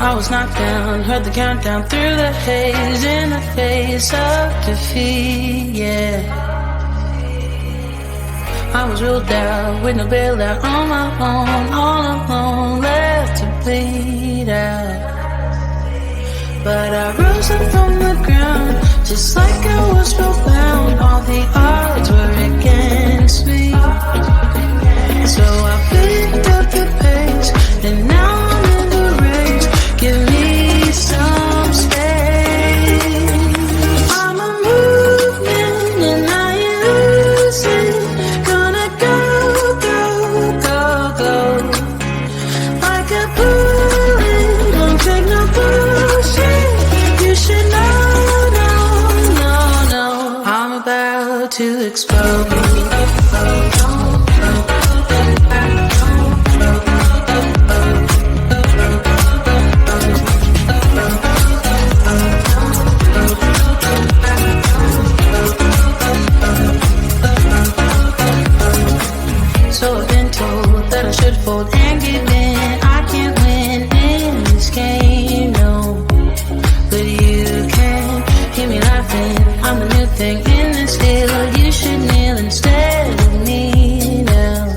I was knocked down, heard the countdown through the haze, in the face of defeat, yeah. I was ruled out, with no bailout, on my own, all alone, left to bleed out. But I rose up from the ground, just like I was spellbound. All the odds were against me, so I picked up the pace, and now I'm in the race. Give me some space. I'm a movement and I use it. Gonna go, go, go, go. Like a bullet, don't take no bullshit. You should know, no, no, no. I'm about to explode. So I've been told that I should fold and give in. I can't win in this game, no. But you can hear me laughing. I'm the new thing in this deal. You should kneel instead of me now.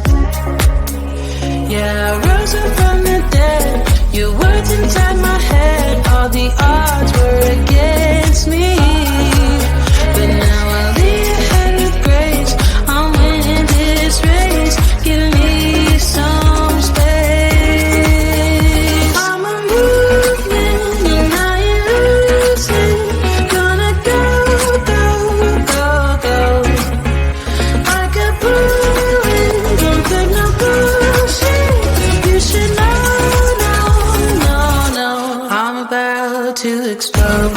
Yeah, I rose up from the dead. Your words inside my head. All the odds were against me, but now I lead ahead with grace. I'm winning this race. Give me some space. I'm a movement and I use it. Gonna go, go, go, go. Like a bullet, don't take no bullshit. You should know, no, no, no. I'm about to explode.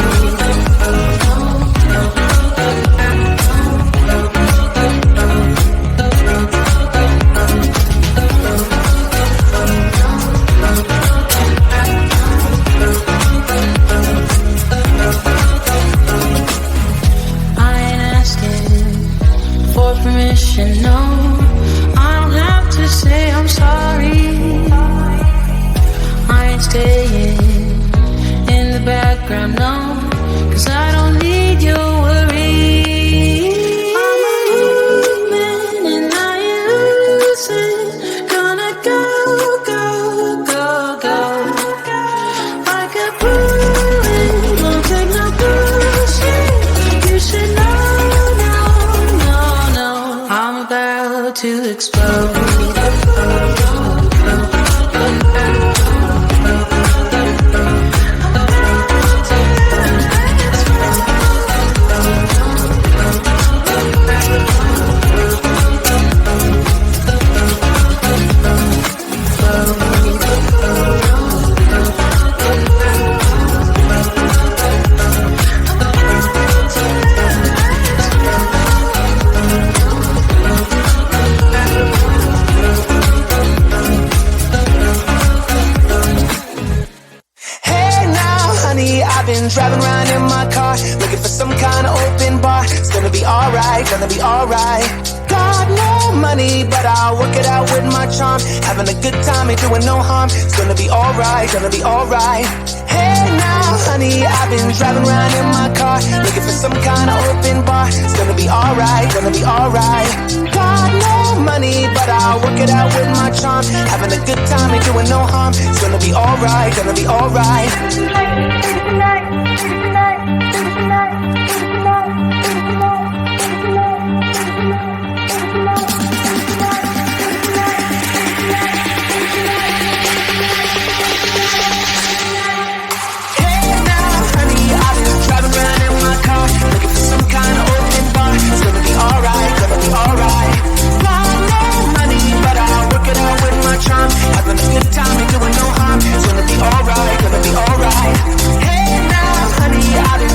No, I don't have to say I'm sorry. I ain't staying in the background, no, 'cause I don't need your worry. I'm a movement and I use it. Gonna go, go, go, go. Like a bullet, won't take no bullshit. You should know, no, no, no. I'm about to explode. Driving around in my car, looking for some kind of open bar. It's gonna be alright, gonna be alright. Got no money, but I'll work it out with my charm. Having a good time, ain't doing no harm. It's gonna be alright, gonna be alright. Hey now, honey, I've been driving around in my car, looking for some kind of open bar. It's gonna be alright, gonna be alright. Got no money, but I'll work it out with my charm. Having a good time, ain't doing no harm. It's gonna be alright, gonna be alright. Having a good time, ain't doing no harm. It's gonna be alright, gonna be alright. Hey now, honey, I've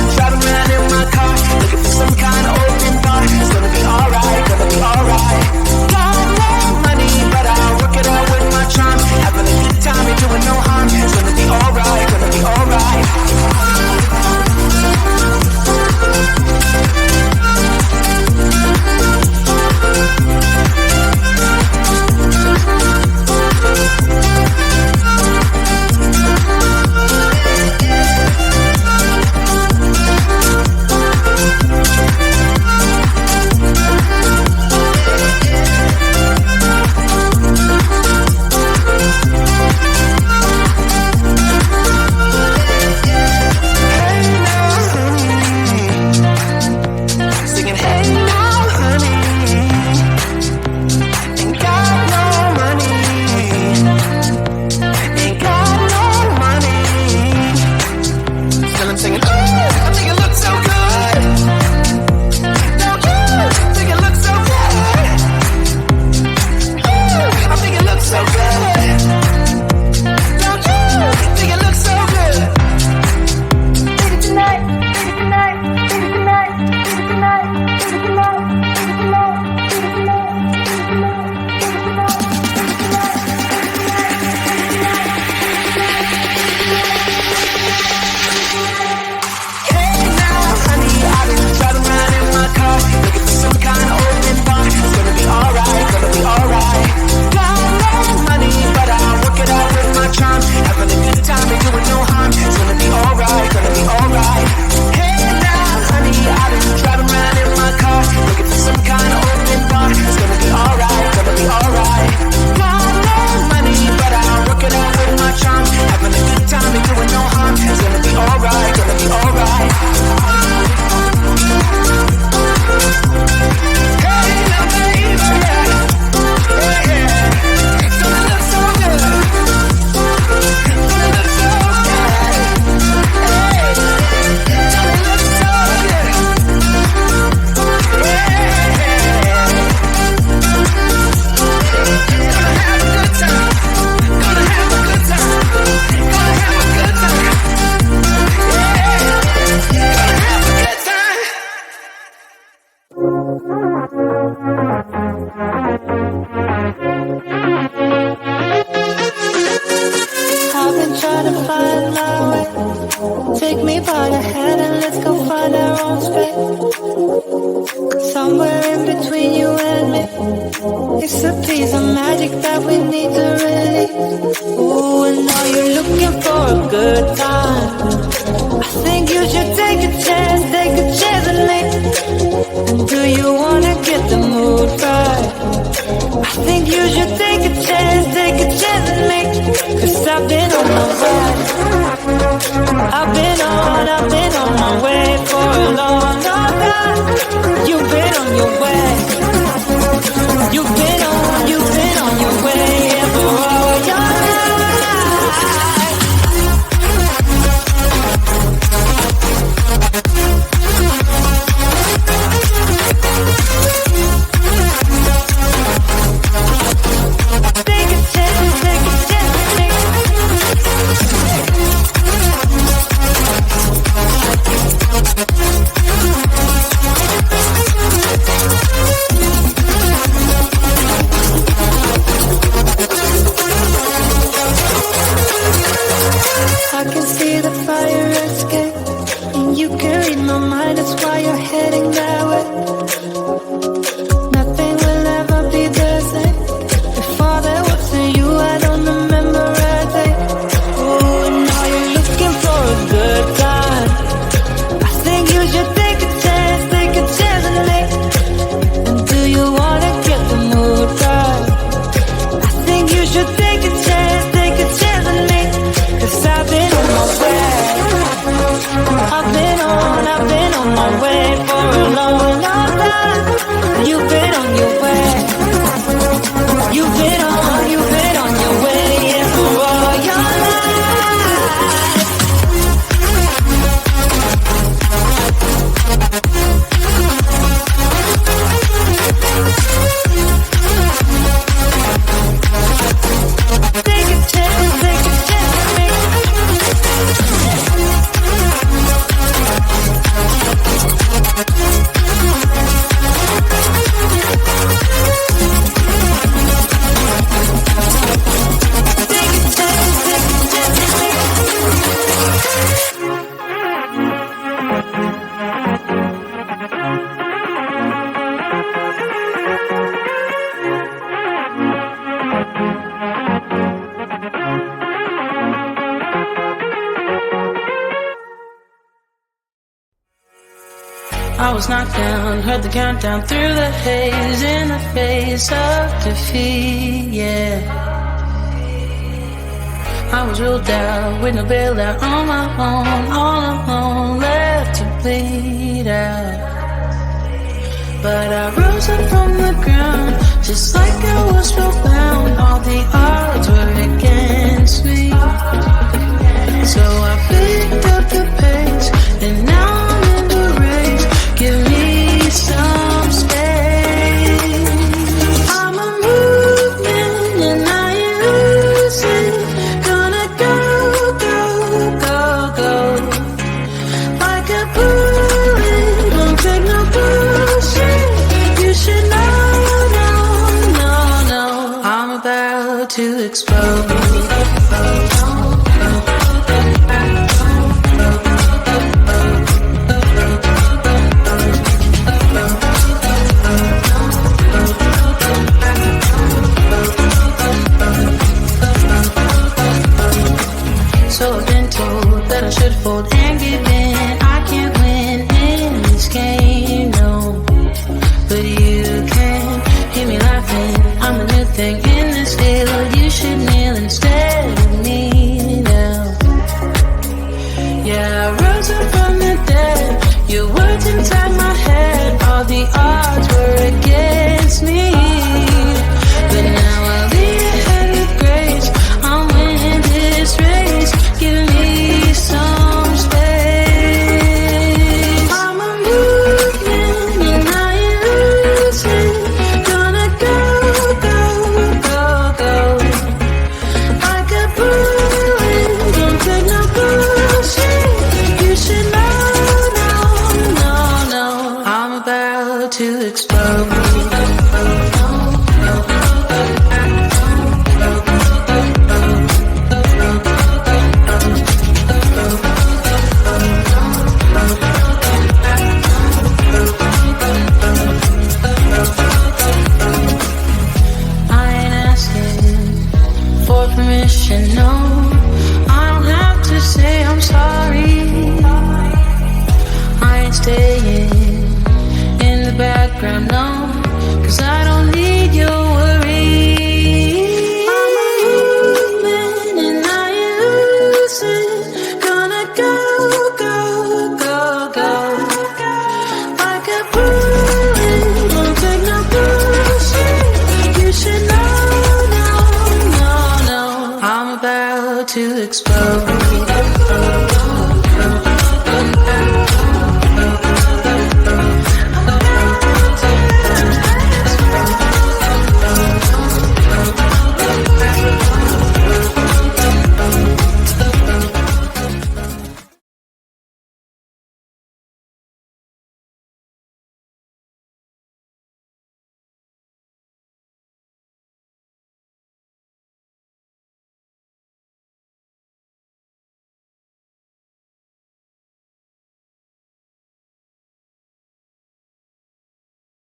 away. Somewhere in between you and me, it's a piece of magic that we need to release. Ooh, and now you're looking for a good time. I think you should take a chance with me. And do you wanna get the mood right? I think you should take a chance with me. 'Cause I've been on my way. I've been on my way for a long time. You've been on your way. You've been on your way for all your life. Take a chance, take a chance, take a I can see the fire escape, and you can read my mind, that's why you're heading that way. Nothing will ever be the same. Before there was you, I don't remember a day. Oh, and now you're looking for a good time. I think you should take a chance with me. And do you wanna get the mood right? I think you should take a chance with me. 'Cause I've been on my way. I've been on my way for a long time. You've been on your way. You've been on your way, yeah, for all your life. Take a chance with me. I was knocked down, heard the countdown through the haze, in the face of defeat, yeah. I was ruled out with no bailout, on my own, all alone, left to bleed out. But I rose up from the ground, just like I was spellbound. All the odds were against me, so I picked up the pace, and now I'm in the race. Give me some space. I'm a movement and I ain't losing. Gonna go, go, go, go. Like a bullet, don't take no bullshit. You should know, no, no, no. I'm about to explode. So I've been told that I should fold and give in. I can't win in this game, no. But you can hear me laughing. I'm the new thing in this field. You should kneel instead of me now. Yeah, I rose up from the dead. Your words inside my head. All the odds were against me, but now I'll be ahead with grace. I'm winning this race. Give me some space. I'm a movement and I ain't losing. Gonna go, go, go, go. Like a bullet, don't take no bullshit. You should know, no, no, no. I'm about to explode. to explain.